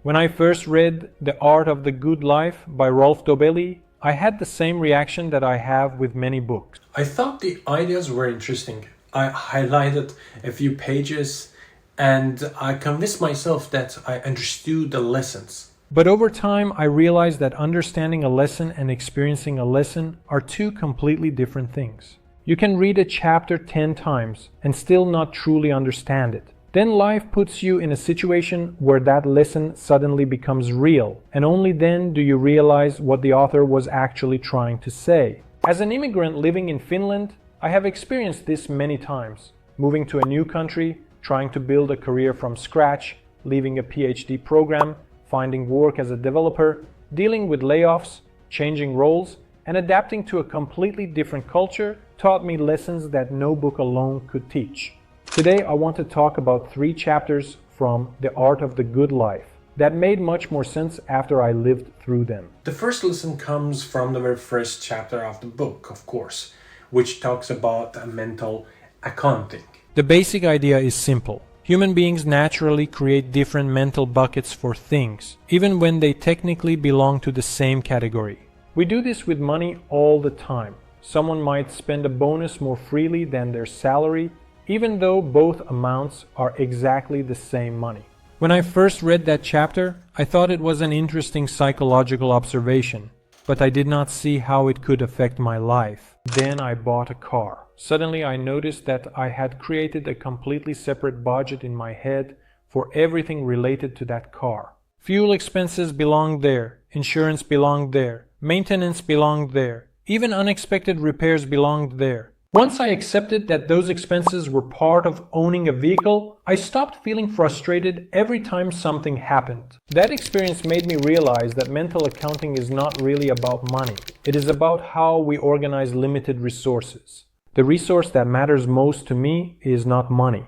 When I first read The Art of the Good Life by Rolf Dobelli, I had the same reaction that I have with many books. I thought the ideas were interesting. I highlighted a few pages and I convinced myself that I understood the lessons. But over time, I realized that understanding a lesson and experiencing a lesson are two completely different things. You can read a chapter 10 times and still not truly understand it. Then life puts you in a situation where that lesson suddenly becomes real, and only then do you realize what the author was actually trying to say. As an immigrant living in Finland, I have experienced this many times. Moving to a new country, trying to build a career from scratch, leaving a PhD program, finding work as a developer, dealing with layoffs, changing roles, and adapting to a completely different culture taught me lessons that no book alone could teach. Today I want to talk about 3 chapters from The Art of the Good Life that made much more sense after I lived through them. The first lesson comes from the very first chapter of the book, of course, which talks about mental accounting. The basic idea is simple. Human beings naturally create different mental buckets for things, even when they technically belong to the same category. We do this with money all the time. Someone might spend a bonus more freely than their salary, even though both amounts are exactly the same money. When I first read that chapter, I thought it was an interesting psychological observation, but I did not see how it could affect my life. Then I bought a car. Suddenly I noticed that I had created a completely separate budget in my head for everything related to that car. Fuel expenses belonged there, insurance belonged there, maintenance belonged there, even unexpected repairs belonged there. Once I accepted that those expenses were part of owning a vehicle, I stopped feeling frustrated every time something happened. That experience made me realize that mental accounting is not really about money. It is about how we organize limited resources. The resource that matters most to me is not money.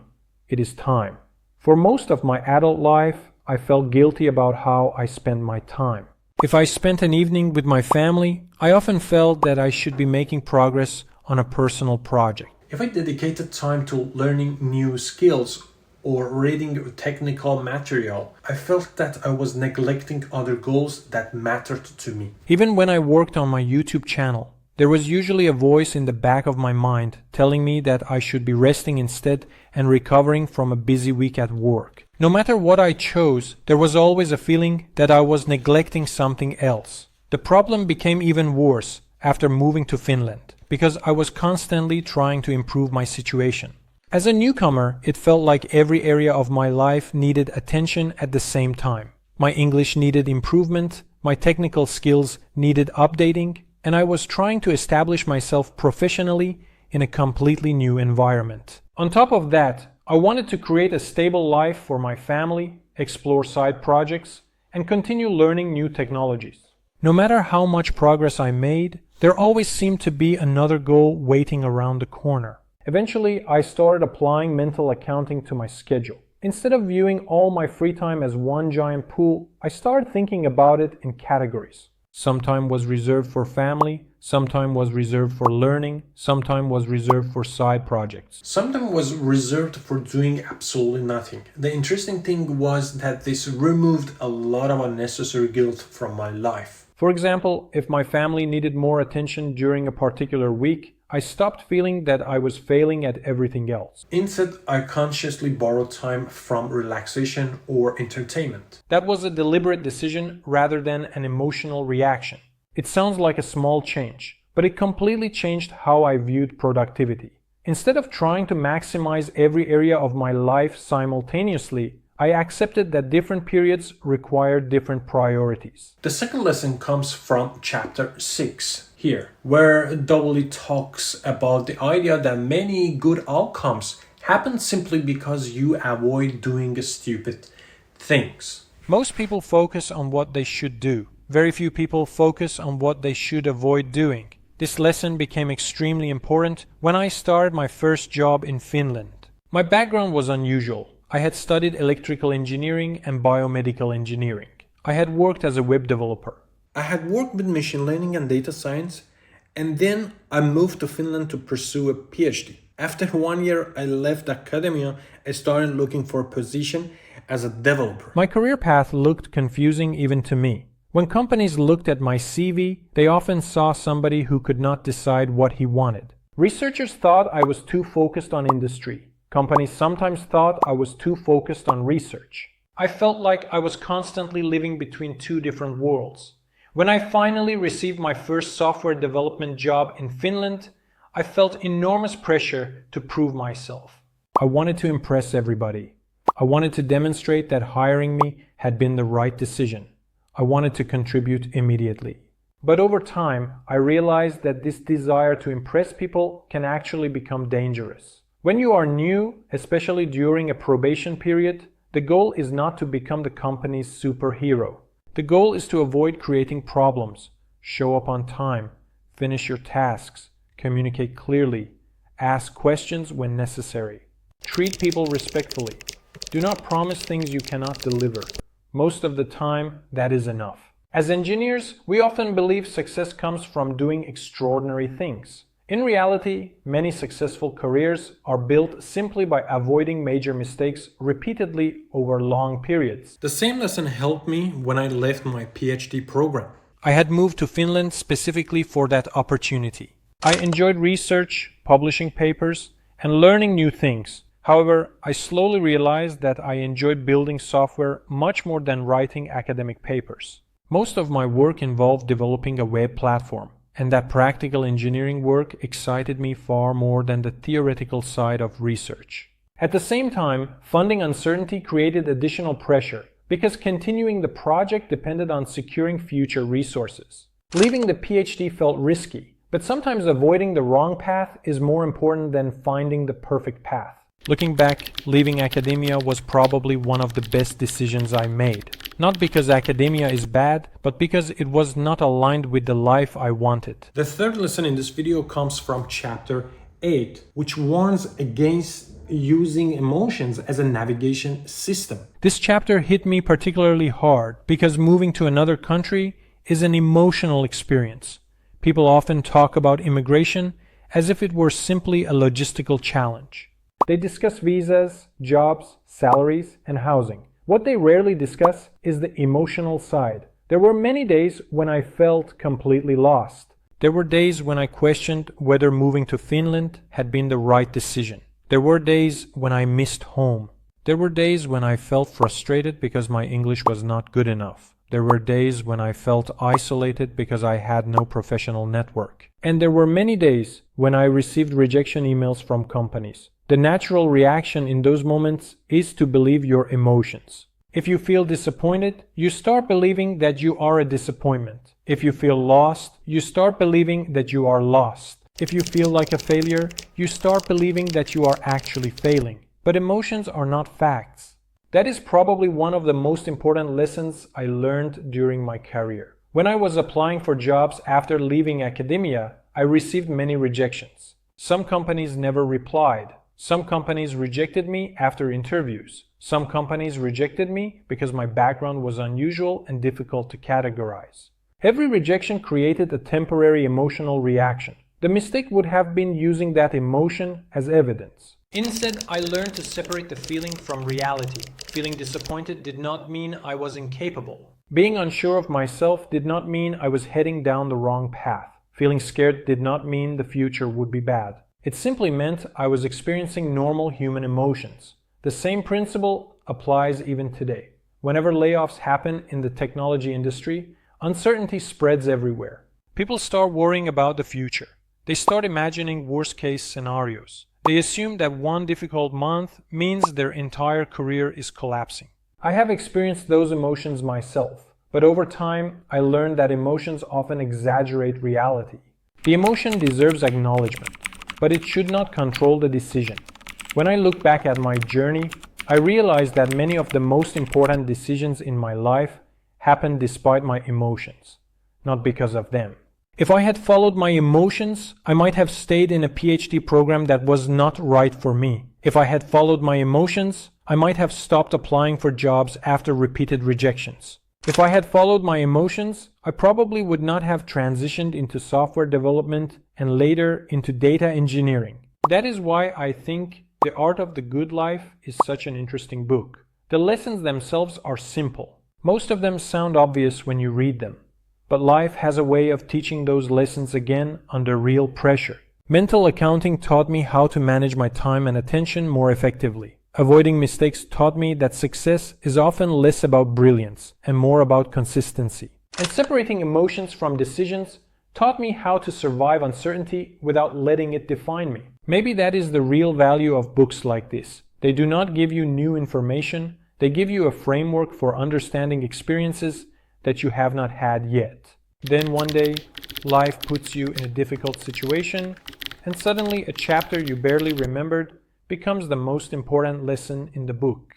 It is time. For most of my adult life, I felt guilty about how I spent my time. If I spent an evening with my family, I often felt that I should be making progress on a personal project. If I dedicated time to learning new skills or reading technical material, I felt that I was neglecting other goals that mattered to me. Even when I worked on my YouTube channel, there was usually a voice in the back of my mind telling me that I should be resting instead and recovering from a busy week at work. No matter what I chose, there was always a feeling that I was neglecting something else. The problem became even worse after moving to Finland, because I was constantly trying to improve my situation. As a newcomer, it felt like every area of my life needed attention at the same time. My English needed improvement, my technical skills needed updating, and I was trying to establish myself professionally in a completely new environment. On top of that, I wanted to create a stable life for my family, explore side projects, and continue learning new technologies. No matter how much progress I made, there always seemed to be another goal waiting around the corner. Eventually, I started applying mental accounting to my schedule. Instead of viewing all my free time as one giant pool, I started thinking about it in categories. Some time was reserved for family, some time was reserved for learning, some time was reserved for side projects. Some time was reserved for doing absolutely nothing. The interesting thing was that this removed a lot of unnecessary guilt from my life. For example, if my family needed more attention during a particular week, I stopped feeling that I was failing at everything else. Instead, I consciously borrowed time from relaxation or entertainment. That was a deliberate decision rather than an emotional reaction. It sounds like a small change, but it completely changed how I viewed productivity. Instead of trying to maximize every area of my life simultaneously, I accepted that different periods required different priorities. The second lesson comes from chapter 6 here, where Double talks about the idea that many good outcomes happen simply because you avoid doing stupid things. Most people focus on what they should do. Very few people focus on what they should avoid doing. This lesson became extremely important when I started my first job in Finland. My background was unusual. I had studied electrical engineering and biomedical engineering. I had worked as a web developer. I had worked with machine learning and data science, and then I moved to Finland to pursue a PhD. After 1 year, I left academia. I started looking for a position as a developer. My career path looked confusing even to me. When companies looked at my CV, they often saw somebody who could not decide what he wanted. Researchers thought I was too focused on industry. Companies sometimes thought I was too focused on research. I felt like I was constantly living between two different worlds. When I finally received my first software development job in Finland, I felt enormous pressure to prove myself. I wanted to impress everybody. I wanted to demonstrate that hiring me had been the right decision. I wanted to contribute immediately. But over time, I realized that this desire to impress people can actually become dangerous. When you are new, especially during a probation period, the goal is not to become the company's superhero. The goal is to avoid creating problems, show up on time, finish your tasks, communicate clearly, ask questions when necessary. Treat people respectfully. Do not promise things you cannot deliver. Most of the time, that is enough. As engineers, we often believe success comes from doing extraordinary things. In reality, many successful careers are built simply by avoiding major mistakes repeatedly over long periods. The same lesson helped me when I left my PhD program. I had moved to Finland specifically for that opportunity. I enjoyed research, publishing papers, and learning new things. However, I slowly realized that I enjoyed building software much more than writing academic papers. Most of my work involved developing a web platform, and that practical engineering work excited me far more than the theoretical side of research. At the same time, funding uncertainty created additional pressure, because continuing the project depended on securing future resources. Leaving the PhD felt risky, but sometimes avoiding the wrong path is more important than finding the perfect path. Looking back, leaving academia was probably one of the best decisions I made. Not because academia is bad, but because it was not aligned with the life I wanted. The third lesson in this video comes from chapter 8, which warns against using emotions as a navigation system. This chapter hit me particularly hard because moving to another country is an emotional experience. People often talk about immigration as if it were simply a logistical challenge. They discuss visas, jobs, salaries, and housing. What they rarely discuss is the emotional side. There were many days when I felt completely lost. There were days when I questioned whether moving to Finland had been the right decision. There were days when I missed home. There were days when I felt frustrated because my English was not good enough. There were days when I felt isolated because I had no professional network. And there were many days when I received rejection emails from companies. The natural reaction in those moments is to believe your emotions. If you feel disappointed, you start believing that you are a disappointment. If you feel lost, you start believing that you are lost. If you feel like a failure, you start believing that you are actually failing. But emotions are not facts. That is probably one of the most important lessons I learned during my career. When I was applying for jobs after leaving academia, I received many rejections. Some companies never replied. Some companies rejected me after interviews. Some companies rejected me because my background was unusual and difficult to categorize. Every rejection created a temporary emotional reaction. The mistake would have been using that emotion as evidence. Instead, I learned to separate the feeling from reality. Feeling disappointed did not mean I was incapable. Being unsure of myself did not mean I was heading down the wrong path. Feeling scared did not mean the future would be bad. It simply meant I was experiencing normal human emotions. The same principle applies even today. Whenever layoffs happen in the technology industry, uncertainty spreads everywhere. People start worrying about the future. They start imagining worst-case scenarios. They assume that one difficult month means their entire career is collapsing. I have experienced those emotions myself, but over time, I learned that emotions often exaggerate reality. The emotion deserves acknowledgement, but it should not control the decision. When I look back at my journey, I realized that many of the most important decisions in my life happened despite my emotions, not because of them. If I had followed my emotions, I might have stayed in a PhD program that was not right for me. If I had followed my emotions, I might have stopped applying for jobs after repeated rejections. If I had followed my emotions, I probably would not have transitioned into software development and later into data engineering. That is why I think The Art of the Good Life is such an interesting book. The lessons themselves are simple. Most of them sound obvious when you read them. But life has a way of teaching those lessons again under real pressure. Mental accounting taught me how to manage my time and attention more effectively. Avoiding mistakes taught me that success is often less about brilliance and more about consistency. And separating emotions from decisions taught me how to survive uncertainty without letting it define me. Maybe that is the real value of books like this. They do not give you new information, they give you a framework for understanding experiences that you have not had yet. Then one day, life puts you in a difficult situation, and suddenly a chapter you barely remembered becomes the most important lesson in the book.